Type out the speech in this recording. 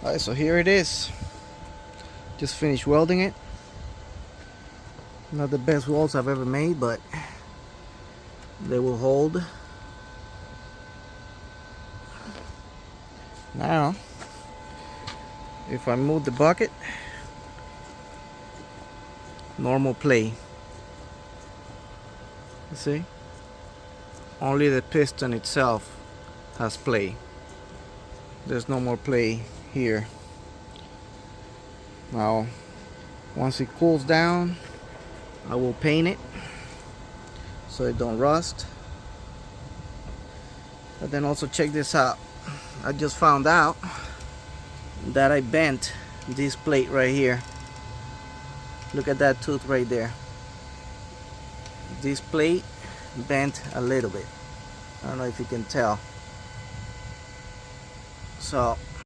Alright, so here it is. Just finished welding it. Not the best welds I've ever made, but they will hold. Now, if I move the bucket, normal play. You see? Only the piston itself has play. There's no more play here. Now, once it cools down, I will paint it so it don't rust. But then also check this out. I just found out that I bent this plate right here. Look at that tooth right there. This plate bent a little bit. I don't know if you can tell. So